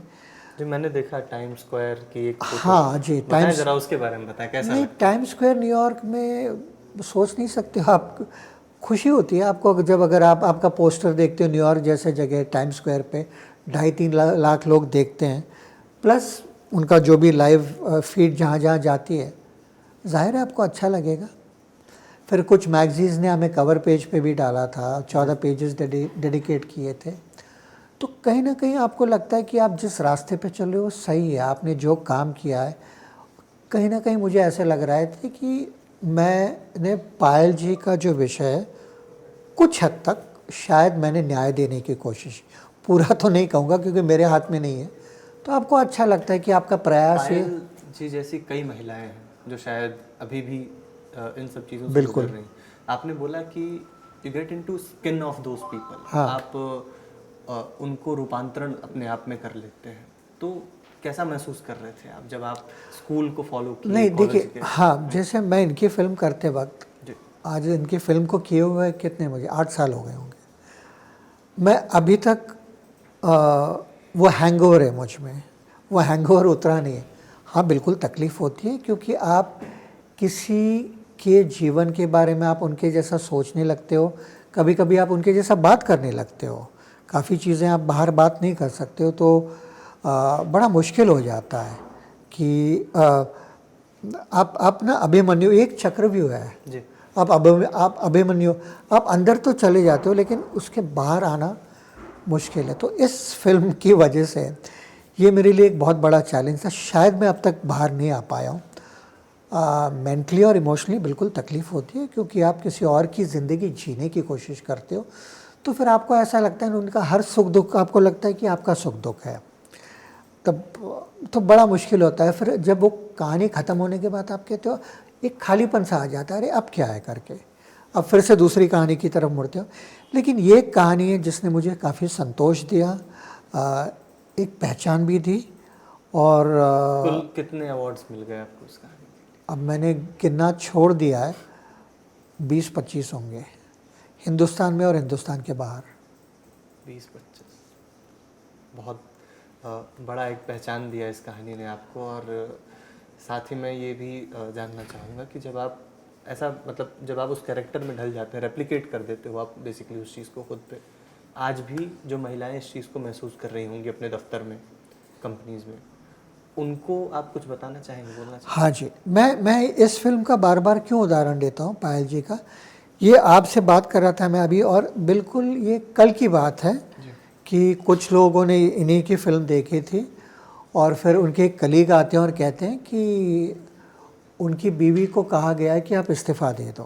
जी, मैंने देखा टाइम स्क्वायर की एक फोटो। हाँ जी, बताएं जरा उसके बारे में, बताएं कैसा नहीं, लगा? टाइम स्क्वायर न्यूयॉर्क में सोच नहीं सकते हो आप, खुशी होती है आपको जब अगर आप आपका पोस्टर देखते हो न्यूयॉर्क जैसे जगह टाइम स्क्वायर पे 2.5-3 लाख लोग देखते हैं, प्लस उनका जो भी लाइव फीड जहाँ जहाँ जाती है, जाहिर है आपको अच्छा लगेगा। फिर कुछ मैगजीन्स ने हमें कवर पेज पे भी डाला था, 14 पेजेस डेडिकेट किए थे। तो कहीं ना कहीं आपको लगता है कि आप जिस रास्ते पे चल रहे हो सही है, आपने जो काम किया है। कहीं ना कहीं मुझे ऐसे लग रहा है कि मैंने पायल जी का जो विषय है कुछ हद तक शायद मैंने न्याय देने की कोशिश, पूरा तो नहीं कहूँगा क्योंकि मेरे हाथ में नहीं है, तो आपको अच्छा लगता है कि आपका प्रयास है। पायल जी जैसी कई महिलाएं हैं जो शायद अभी भी इन सब चीज़ों से बिल्कुल। गुजर रही हैं। आपने बोला कि you get into skin of those people, हाँ। आप उनको रूपांतरण अपने आप में कर लेते हैं। तो कैसा महसूस कर रहे थे आप जब आप स्कूल को फॉलो किए? नहीं कॉलेज देखिए, के? हाँ, जैसे मैं इनकी फ़िल्म करते वक्त, जी आज इनकी फ़िल्म को किए हुए कितने, मुझे 8 साल हो गए होंगे, मैं अभी तक वो हैंगओवर है मुझ में, वो हैंगओवर उतरा नहीं है। हाँ, बिल्कुल तकलीफ़ होती है क्योंकि आप किसी के जीवन के बारे में आप उनके जैसा सोचने लगते हो, कभी कभी आप उनके जैसा बात करने लगते हो, काफ़ी चीज़ें आप बाहर बात नहीं कर सकते हो, तो बड़ा मुश्किल हो जाता है कि आप ना अभिमन्यु, एक चक्रव्यूह है, जी आप अभिमन्यु, आप अंदर तो चले जाते हो लेकिन उसके बाहर आना मुश्किल है। तो इस फिल्म की वजह से ये मेरे लिए एक बहुत बड़ा चैलेंज था, शायद मैं अब तक बाहर नहीं आ पाया हूँ। मेंटली और इमोशनली बिल्कुल तकलीफ़ होती है क्योंकि आप किसी और की ज़िंदगी जीने की कोशिश करते हो, तो फिर आपको ऐसा लगता है उनका हर सुख दुख आपको लगता है कि आपका सुख दुख है, तब तो बड़ा मुश्किल होता है। फिर जब वो कहानी ख़त्म होने के बाद आप कहते हो, एक खालीपन सा आ जाता है, अरे अब क्या है करके, अब फिर से दूसरी कहानी की तरफ मुड़ते हो। लेकिन ये कहानी है जिसने मुझे काफ़ी संतोष दिया, एक पहचान भी दी और कुल कितने अवार्ड्स मिल गए आपको उस कहानी के अब मैंने गिनना छोड़ दिया है, 20-25 होंगे हिंदुस्तान में और हिंदुस्तान के बाहर। 20-25 बहुत बड़ा एक पहचान दिया इस कहानी ने आपको। और साथ ही मैं ये भी जानना चाहूँगा कि जब आप ऐसा मतलब जब आप उस कैरेक्टर में ढल जाते हैं, रेप्लिकेट कर देते हो आप बेसिकली उस चीज़ को खुद पे, आज भी जो महिलाएं इस चीज़ को महसूस कर रही होंगी अपने दफ्तर में, कंपनीज में, उनको आप कुछ बताना चाहेंगे, बोलना चाहेंगे? हाँ जी, मैं इस फिल्म का बार बार क्यों उदाहरण देता हूँ पायल जी का, ये आपसे बात कर रहा था मैं अभी, और बिल्कुल ये कल की बात है कि कुछ लोगों ने इन्हीं की फ़िल्म देखी थी और फिर उनके एक कलीग आते हैं और कहते हैं कि उनकी बीवी को कहा गया है कि आप इस्तीफ़ा दे दो।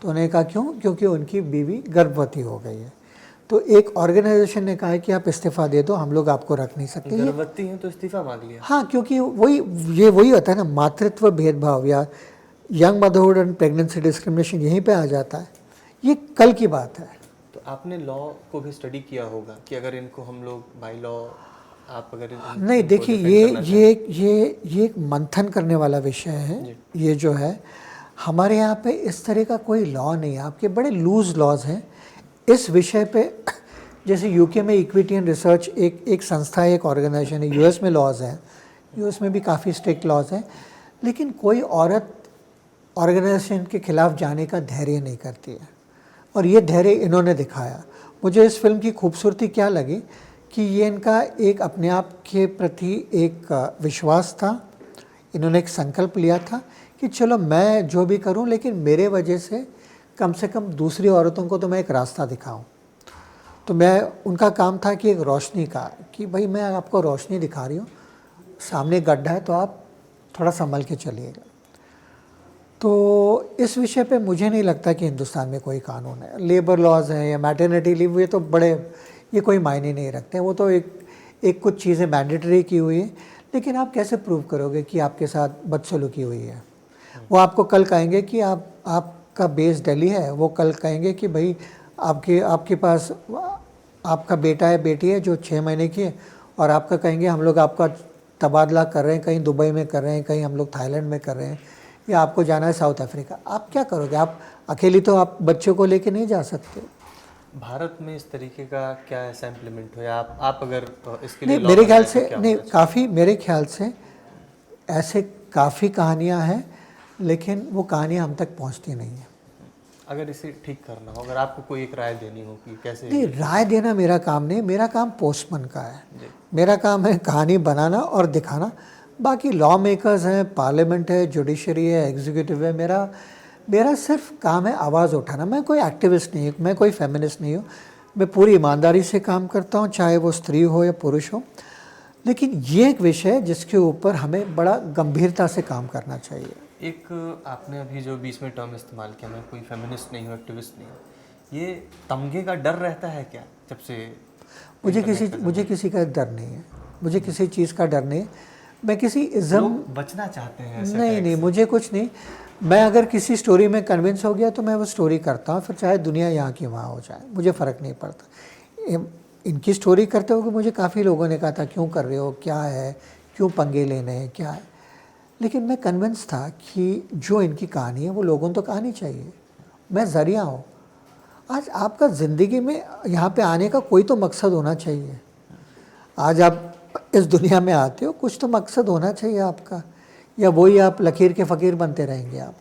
तो उन्होंने कहा क्यों? क्योंकि उनकी बीवी गर्भवती हो गई है। तो एक ऑर्गेनाइजेशन ने कहा है कि आप इस्तीफ़ा दे दो, हम लोग आपको रख नहीं सकते। गर्भवती हैं तो इस्तीफा मांग लिया? हाँ, क्योंकि वही होता है ना, मातृत्व भेदभाव या young motherhood and pregnancy discrimination यहीं पे आ जाता है। ये कल की बात है। तो आपने लॉ को भी स्टडी किया होगा कि अगर इनको हम लोग बाई लॉ, आप अगर नहीं देखिए, ये एक मंथन करने वाला विषय है। ये जो है हमारे यहाँ पे इस तरह का कोई लॉ नहीं है, आपके बड़े लूज लॉज हैं इस विषय पे। जैसे यूके में इक्विटी एंड रिसर्च एक संस्था है, एक ऑर्गेनाइजेशन है, यूएस में लॉज हैं, यूएस में भी काफ़ी स्ट्रिक्ट लॉज हैं, लेकिन कोई औरत ऑर्गेनाइजेशन के खिलाफ जाने का धैर्य नहीं करती है, और ये धैर्य इन्होंने दिखाया। मुझे इस फिल्म की खूबसूरती क्या लगी कि ये इनका एक अपने आप के प्रति एक विश्वास था। इन्होंने एक संकल्प लिया था कि चलो मैं जो भी करूं, लेकिन मेरे वजह से कम दूसरी औरतों को तो मैं एक रास्ता दिखाऊं। तो मैं उनका काम था कि एक रोशनी का, कि भाई मैं आपको रोशनी दिखा रही हूँ, सामने गड्ढा है तो आप थोड़ा संभल के चलिएगा। तो इस विषय पे मुझे नहीं लगता कि हिंदुस्तान में कोई कानून है। लेबर लॉज हैं या मैटरनिटी लीव, ये तो बड़े, ये कोई मायने नहीं रखते। वो तो एक कुछ चीज़ें मैंडेटरी की हुई है, लेकिन आप कैसे प्रूव करोगे कि आपके साथ बदसलूकी हुई है? वो आपको कल कहेंगे कि आप का बेस दिल्ली है, वो कल कहेंगे कि भाई आपके पास आपका बेटा है, बेटी है जो 6 महीने की है, और आपका कहेंगे हम लोग आपका तबादला कर रहे हैं, कहीं दुबई में कर रहे हैं, कहीं हम लोग थाईलैंड में कर रहे हैं, या आपको जाना है साउथ अफ्रीका। आप क्या करोगे? आप अकेली तो आप बच्चों को लेके नहीं जा सकते। भारत में इस तरीके का क्या ऐसा इम्प्लीमेंट हुआ? आप अगर इसके लिए नहीं, law मेरे ख्याल बनाएं तो से क्या नहीं, होना चाहिए? काफ़ी मेरे ख्याल से ऐसे काफ़ी कहानियाँ हैं, लेकिन वो कहानियाँ हम तक पहुँचती नहीं हैं। अगर इसे ठीक करना हो, अगर आपको कोई एक राय देनी हो कि कैसे। नहीं, राय देना मेरा काम नहीं, मेरा काम पोस्टमैन का है। जी। मेरा काम है कहानी बनाना और दिखाना। बाकी लॉ मेकर्स हैं, पार्लियामेंट है, जुडिशरी है, एग्जीक्यूटिव है, मेरा सिर्फ काम है आवाज़ उठाना। मैं कोई एक्टिविस्ट नहीं हूँ, मैं कोई फेमिनिस्ट नहीं हूँ। मैं पूरी ईमानदारी से काम करता हूँ, चाहे वो स्त्री हो या पुरुष हो। लेकिन ये एक विषय है जिसके ऊपर हमें बड़ा गंभीरता से काम करना चाहिए। एक आपने अभी जो बीच में टर्म इस्तेमाल किया, मैं कोई फेमिनिस्ट नहीं हूँ, एक्टिविस्ट नहीं हूँ, ये तमगे का डर रहता है क्या जब से? मुझे किसी का डर नहीं है, मुझे किसी चीज़ का डर नहीं है। मैं किसी इज़्म लोग बचना चाहते हैं ऐसे नहीं attack नहीं, से। मुझे कुछ नहीं। मैं अगर किसी स्टोरी में कन्विंस हो गया तो मैं वो स्टोरी करता हूँ, फिर चाहे दुनिया यहाँ की वहाँ हो जाए, मुझे फ़र्क नहीं पड़ता। इनकी स्टोरी करते हो कि मुझे काफ़ी लोगों ने कहा था क्यों कर रहे हो, क्या है, क्यों पंगे लेने हैं, क्या है। लेकिन मैं कन्विंस था कि जो इनकी कहानी है वो लोगों तक आनी चाहिए। मैं ज़रिया हूँ। आज आपका ज़िंदगी में यहाँ पे आने का कोई तो मकसद होना चाहिए। आज आप इस दुनिया में आते हो, कुछ तो मकसद होना चाहिए आपका, या वही आप लकीर के फ़कीर बनते रहेंगे आप।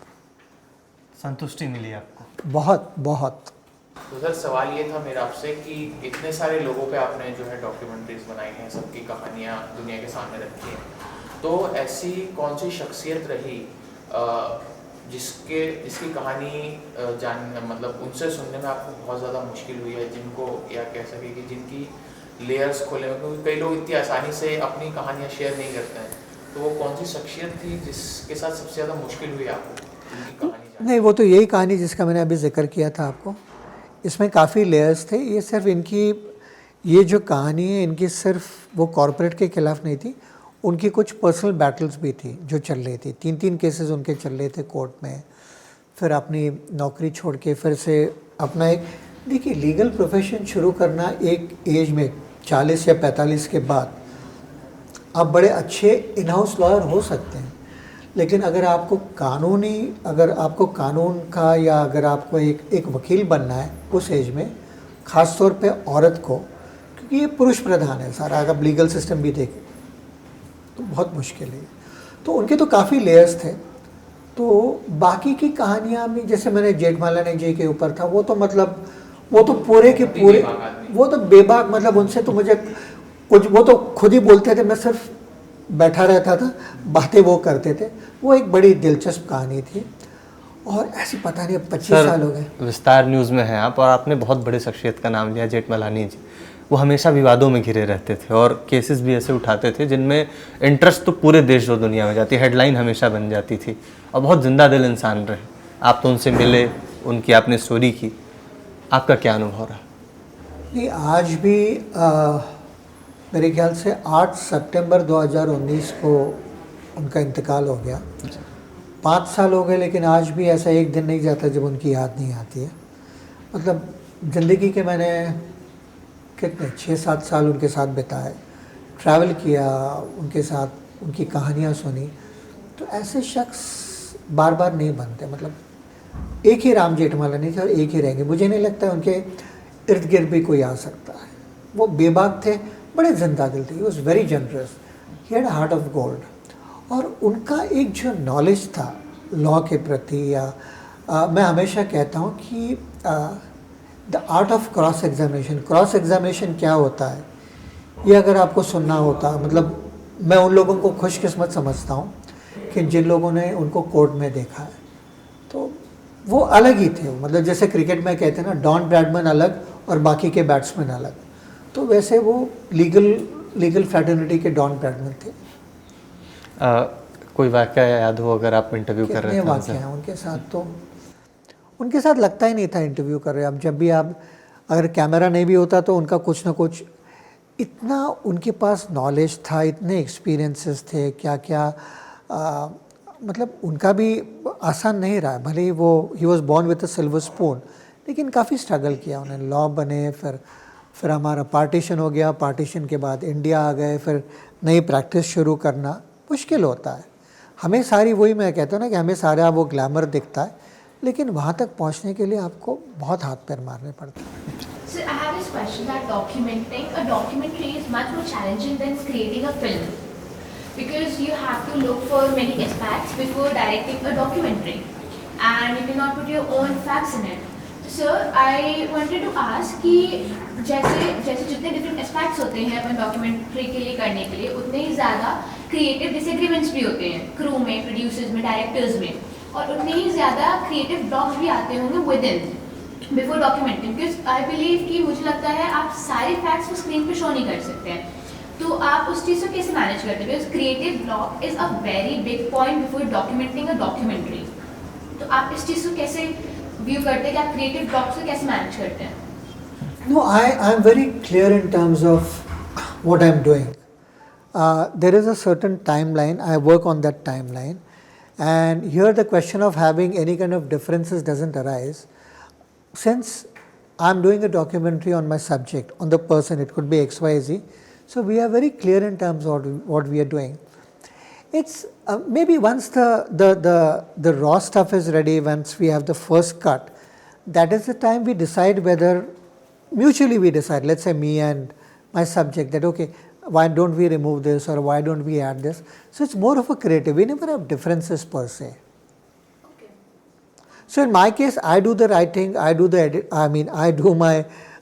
संतुष्टि मिली आपको? बहुत बहुत। तो सर सवाल ये था मेरा आपसे कि इतने सारे लोगों पे आपने जो है डॉक्यूमेंट्रीज बनाई हैं, सबकी कहानियाँ दुनिया के सामने रखी हैं, तो ऐसी कौन सी शख्सियत रही जिसकी कहानी मतलब उनसे सुनने में आपको बहुत ज़्यादा मुश्किल हुई है, जिनको या कह सके कि जिनकी लेयर्स खोले में, क्योंकि कई लोग इतनी आसानी से अपनी कहानियाँ शेयर नहीं करते हैं, तो वो कौन सी शख्सियत थी जिसके साथ सबसे ज़्यादा मुश्किल हुई आपको जिनकी कहानी जानने? नहीं, वो तो यही कहानी जिसका मैंने अभी जिक्र किया था आपको। इसमें काफ़ी लेयर्स थे। ये सिर्फ ये जो कहानी है इनकी सिर्फ वो कॉरपोरेट के खिलाफ नहीं थी, उनकी कुछ पर्सनल बैटल्स भी थी जो चल रही थी। 3 केसेस उनके चल रहे थे कोर्ट में। फिर अपनी नौकरी छोड़ के फिर से अपना एक, देखिए लीगल प्रोफेशन शुरू करना एक एज में 40 या 45 के बाद आप बड़े अच्छे इन हाउस लॉयर हो सकते हैं, लेकिन अगर आपको कानून का या अगर आपको एक वकील बनना है उस एज में, ख़ास तौर पे औरत को, क्योंकि ये पुरुष प्रधान है सारा, अगर आप लीगल सिस्टम भी देखें तो बहुत मुश्किल है। तो उनके तो काफ़ी लेयर्स थे। तो बाकी की कहानियाँ भी, जैसे मैंने जेठमालानी जी के ऊपर था, वो तो मतलब वो तो पूरे के पूरे, वो तो बेबाक, मतलब उनसे तो मुझे कुछ, वो तो खुद ही बोलते थे, मैं सिर्फ बैठा रहता था, बातें वो करते थे। वो एक बड़ी दिलचस्प कहानी थी। और ऐसी पता नहीं 25 साल हो गए। विस्तार न्यूज़ में हैं आप, और आपने बहुत बड़े शख्सियत का नाम लिया, जेठमलानी जी। वो हमेशा विवादों में घिरे रहते थे और केसेस भी ऐसे उठाते थे जिनमें इंटरेस्ट तो पूरे देश और दुनिया में जाती, हेडलाइन हमेशा बन जाती थी, और बहुत जिंदा दिल इंसान रहे। आप तो उनसे मिले, उनकी आपने स्टोरी की, आपका क्या अनुभव रहा? नहीं, आज भी मेरे ख्याल से 8 सितंबर 2019 को उनका इंतकाल हो गया। 5 साल हो गए, लेकिन आज भी ऐसा एक दिन नहीं जाता जब उनकी याद नहीं आती है। मतलब ज़िंदगी के मैंने कितने 6-7 साल उनके साथ बिताए, ट्रैवल किया उनके साथ, उनकी कहानियाँ सुनी। तो ऐसे शख्स बार बार नहीं बनते। मतलब एक ही राम जेठमलानी थे और एक ही रहेंगे। मुझे नहीं लगता उनके इर्द गिर्द भी कोई आ सकता है। वो बेबाक थे, बड़े जिंदा दिल थे। He was very generous, he had heart of gold. और उनका एक जो नॉलेज था लॉ के प्रति, या मैं हमेशा कहता हूँ कि the art of cross examination क्या होता है, ये अगर आपको सुनना होता, मतलब मैं उन लोगों को खुशकिस्मत समझता हूँ कि जिन लोगों ने उनको कोर्ट में देखा है। तो वो अलग ही थे। मतलब जैसे क्रिकेट में कहते हैं ना, डॉन ब्रैडमैन अलग और बाकी के बैट्समैन अलग, तो वैसे वो लीगल फ्रैटर्निटी के डॉन ब्रैडमैन थे। कोई वाक़या याद हो अगर आप इंटरव्यू कर रहे थे? कितने वाक़या हैं उनके साथ, तो उनके साथ लगता ही नहीं था इंटरव्यू कर रहे हैं। अब जब भी आप, अगर कैमरा नहीं भी होता तो उनका कुछ ना कुछ, इतना उनके पास नॉलेज था, इतने एक्सपीरियंसेस थे, क्या क्या मतलब उनका भी आसान नहीं रहा, भले ही वो he was born with a silver spoon, लेकिन काफ़ी स्ट्रगल किया उन्होंने। लॉ बने, फिर हमारा पार्टीशन हो गया, पार्टीशन के बाद इंडिया आ गए, फिर नई प्रैक्टिस शुरू करना मुश्किल होता है। हमें सारी, वही मैं कहता हूँ ना कि हमें सारा वो ग्लैमर दिखता है, लेकिन वहाँ तक पहुँचने के लिए आपको बहुत हाथ पैर मारने पड़ते हैं। So I have this question that documenting a documentary is much more challenging than creating a film, because you have to look for many aspects before directing a documentary, and you cannot put your own facts in it. Sir, I wanted to ask कि जैसे जैसे जितने different aspects होते हैं अपन documentary के लिए करने के लिए, उतने ही ज़्यादा creative disagreements भी होते हैं crew में, producers में, directors में, और उतने ही ज़्यादा creative blocks भी आते होंगे within before documenting, because I believe कि मुझे लगता है आप सारे फैक्ट्स को स्क्रीन पे शो नहीं कर सकते हैं, तो आप उस चीज़ को कैसे मैनेज करते हैं? Because creative block is a very big point before documenting a documentary, तो आप इस चीज़ को कैसे व्यू करते हैं कि आप क्रिएटिव ब्लॉक्स को कैसे मैनेज करते हैं? No, I'm very clear in terms of what I'm doing. There is a certain timeline, I work on that timeline, and here the question of having any kind of differences doesn't arise. Since I'm doing a documentary on my subject, on the person, it could be XYZ, so we are very clear in terms of what we are doing. It's maybe once the raw stuff is ready, once we have the first cut, that is the time we decide whether, mutually we decide, let's say me and my subject, that okay, why don't we remove this or why don't we add this? So it's more of a creative, we never have differences per se. So in my case, I do the writing, I do the edit,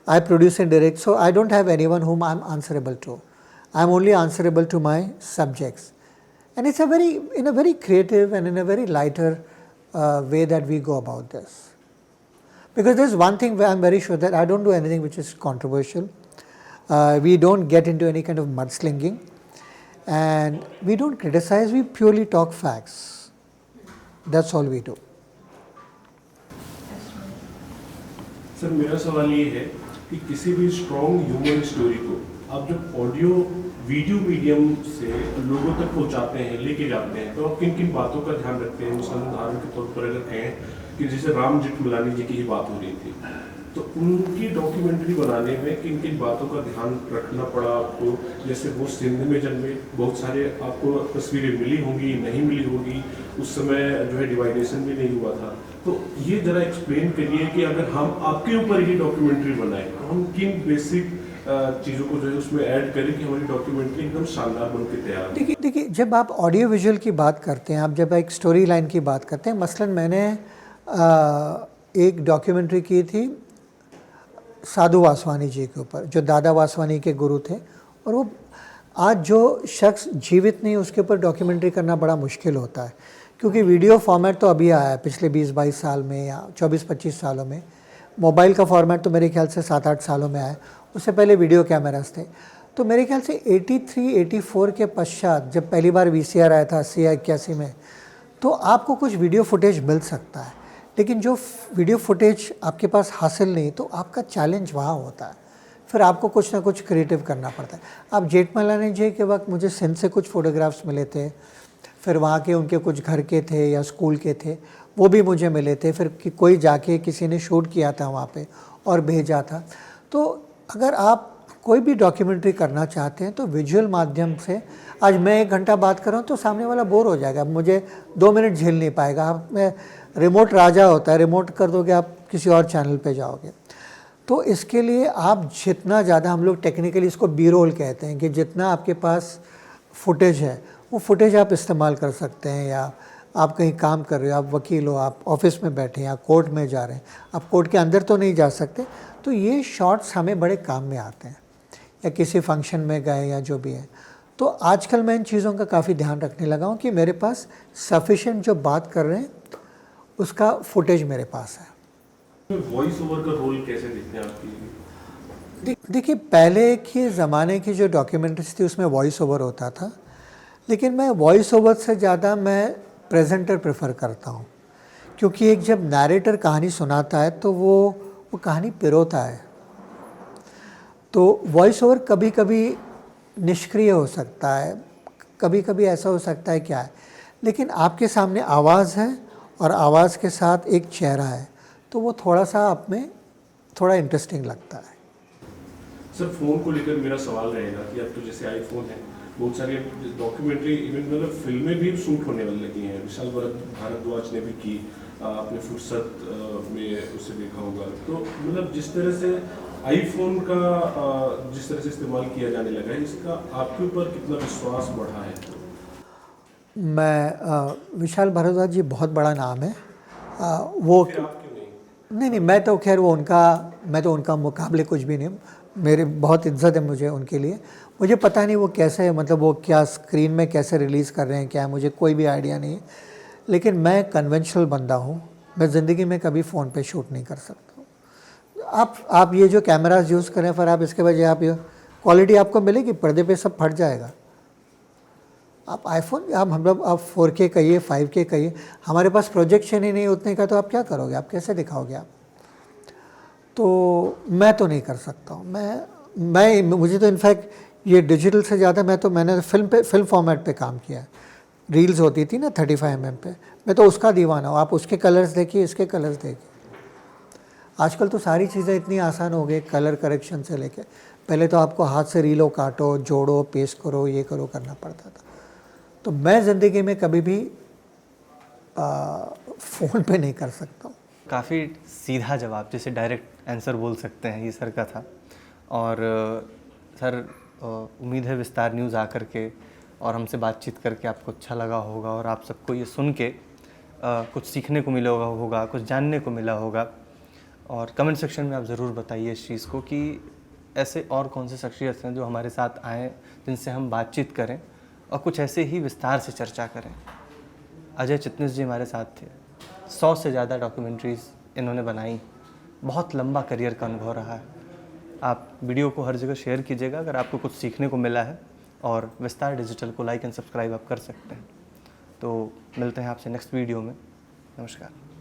I produce and direct, so I don't have anyone whom I'm answerable to. I'm only answerable to my subjects. And it's in a very creative and in a very lighter way that we go about this. Because there's one thing where I'm very sure that I don't do anything which is controversial. We don't get into any kind of mudslinging. And we don't criticize, we purely talk facts. That's all we do. Sir मेरा सवाल ये है कि किसी भी strong human story को आप जब ऑडियो वीडियो मीडियम से लोगों तक पहुंचाते हैं, लेके जाते हैं, तो आप किन किन बातों का ध्यान रखते हैं? मिसाल उदाहरण के तौर पर अगर कहें कि जैसे राम जेठमलानी जी की ही बात हो रही थी, तो उनकी डॉक्यूमेंट्री बनाने में किन किन बातों का ध्यान रखना पड़ा आपको? जैसे वो सिंध में जन्मे, बहुत सारे आपको तस्वीरें मिली होंगी, नहीं मिली होगी, उस समय जो है डिवाइडेशन भी नहीं हुआ था, तो ये जरा एक्सप्लेन करिए कि अगर हम आपके ऊपर ये डॉक्यूमेंट्री बनाएं तो हम किन बेसिक चीज़ों को जो है उसमें ऐड करें कि हमारी डॉक्यूमेंट्री एकदम शानदार बन के तैयार हो? देखिए जब आप ऑडियो विजुअल की बात करते हैं, आप जब एक स्टोरी लाइन की बात करते हैं, मसलन मैंने एक डॉक्यूमेंट्री की थी साधु वासवानी जी के ऊपर, जो दादा वासवानी के गुरु थे, और वो आज जो शख्स जीवित नहीं उसके ऊपर डॉक्यूमेंट्री करना बड़ा मुश्किल होता है, क्योंकि वीडियो फॉर्मेट तो अभी आया है पिछले 20-22 साल में या 24-25 सालों में। मोबाइल का फॉर्मेट तो मेरे ख्याल से 7-8 सालों में आया, उससे पहले वीडियो कैमरास थे। तो मेरे ख्याल से 83-84 के पश्चात जब पहली बार VCR आया था 80 या 81 में, तो आपको कुछ वीडियो फुटेज मिल सकता है, लेकिन जो वीडियो फुटेज आपके पास हासिल नहीं, तो आपका चैलेंज वहाँ होता है, फिर आपको कुछ ना कुछ क्रिएटिव करना पड़ता है। अब जेठमलानी जी के वक्त मुझे सिंध से कुछ फ़ोटोग्राफ्स मिले थे, फिर वहाँ के उनके कुछ घर के थे या स्कूल के थे, वो भी मुझे मिले थे, फिर कोई जाके किसी ने शूट किया था वहाँ पे और भेजा था। तो अगर आप कोई भी डॉक्यूमेंट्री करना चाहते हैं तो विजुअल माध्यम से, आज मैं 1 घंटा बात कर रहा हूँ तो सामने वाला बोर हो जाएगा, मुझे 2 मिनट झेल नहीं पाएगा। आप में रिमोट राजा होता है, रिमोट कर दोगे आप किसी और चैनल पे जाओगे। तो इसके लिए आप जितना ज़्यादा, हम लोग टेक्निकली इसको बी रोल कहते हैं, कि जितना आपके पास फुटेज है वो फुटेज आप इस्तेमाल कर सकते हैं, या आप कहीं काम कर रहे हो, आप वकील हो, आप ऑफिस में बैठे हैं या कोर्ट में जा रहे हैं, आप कोर्ट के अंदर तो नहीं जा सकते, तो ये शॉट्स हमें बड़े काम में आते हैं, या किसी फंक्शन में गए या जो भी है। तो आजकल मैं इन चीज़ों का काफ़ी ध्यान रखने लगा हूँ कि मेरे पास सफिशेंट जो बात कर रहे हैं उसका फुटेज मेरे पास है। वॉइस ओवर का रोल कैसे देखते हैं आपकी? देखिए पहले के ज़माने की जो डॉक्यूमेंट्रीज थी उसमें वॉइस ओवर होता था, लेकिन मैं वॉइस ओवर से ज़्यादा मैं प्रेजेंटर प्रेफर करता हूँ, क्योंकि एक जब नैरेटर कहानी सुनाता है तो वो कहानी पिरोता है। तो वॉइस ओवर कभी कभी निष्क्रिय हो सकता है, कभी कभी ऐसा हो सकता है क्या है, लेकिन आपके सामने आवाज़ है और आवाज़ के साथ एक चेहरा है, तो वो थोड़ा सा आप में थोड़ा इंटरेस्टिंग लगता है। सर फ़ोन को लेकर मेरा सवाल रहेगा कि अब तो जैसे आईफोन है, बहुत सारी डॉक्यूमेंट्री इवन मतलब फिल्में भी शूट होने वाली लगी हैं। विशाल भारद्वाज ने भी की, आपने फुर्सत में उसे देखा होगा। तो मतलब जिस तरह से आईफोन का जिस तरह से इस्तेमाल किया जाने लगा है, इसका आपके ऊपर कितना विश्वास बढ़ा है? विशाल भारद्वाज जी बहुत बड़ा नाम है। वो फिर आप क्यों नहीं? नहीं, मैं तो खैर मैं तो उनका मुकाबले कुछ भी नहीं। मेरी बहुत इज्जत है मुझे उनके लिए। मुझे पता नहीं वो कैसे, मतलब वो क्या स्क्रीन में कैसे रिलीज़ कर रहे हैं, क्या, मुझे कोई भी आइडिया नहीं है। लेकिन मैं कन्वेंशनल बंदा हूँ, मैं ज़िंदगी में कभी फ़ोन पे शूट नहीं कर सकता। आप ये जो कैमरास यूज़ करें, फिर आप इसके वजह आप ये क्वालिटी आपको मिलेगी, पर्दे पे सब फट जाएगा। आप आईफोन आप 4K कहिए, 5K कहिए, हमारे पास प्रोजेक्शन ही नहीं उतने का, तो आप क्या करोगे, आप कैसे दिखाओगे आप? तो मैं तो नहीं कर सकता हूँ। मुझे तो इनफैक्ट ये डिजिटल से ज़्यादा मैंने फिल्म फॉर्मेट पे काम किया है। रील्स होती थी ना 35 mm पे, मैं तो उसका दीवाना हूँ। आप उसके कलर्स देखिए, इसके कलर्स देखिए। आजकल तो सारी चीज़ें इतनी आसान हो गई, कलर करेक्शन से लेके। पहले तो आपको हाथ से रीलों काटो, जोड़ो, पेस्ट करो, ये करो, करना पड़ता था। तो मैं ज़िंदगी में कभी भी फ़ोन पे नहीं कर सकता हूँ। काफ़ी सीधा जवाब, जैसे डायरेक्ट आंसर बोल सकते हैं, ये सर का था। और सर उम्मीद है विस्तार न्यूज़ आकर के और हमसे बातचीत करके आपको अच्छा लगा होगा, और आप सबको ये सुन के कुछ सीखने को मिला होगा, कुछ जानने को मिला होगा। और कमेंट सेक्शन में आप ज़रूर बताइए इस चीज़ को कि ऐसे और कौन से शख्सियत हैं जो हमारे साथ आएँ, जिनसे हम बातचीत करें और कुछ ऐसे ही विस्तार से चर्चा करें। अजय चितनिस जी हमारे साथ थे। 100 से ज़्यादा डॉक्यूमेंट्रीज़ इन्होंने बनाई। बहुत लंबा करियर का अनुभव रहा है। आप वीडियो को हर जगह शेयर कीजिएगा अगर आपको कुछ सीखने को मिला है, और विस्तार डिजिटल को लाइक एंड सब्सक्राइब आप कर सकते हैं। तो मिलते हैं आपसे नेक्स्ट वीडियो में। नमस्कार।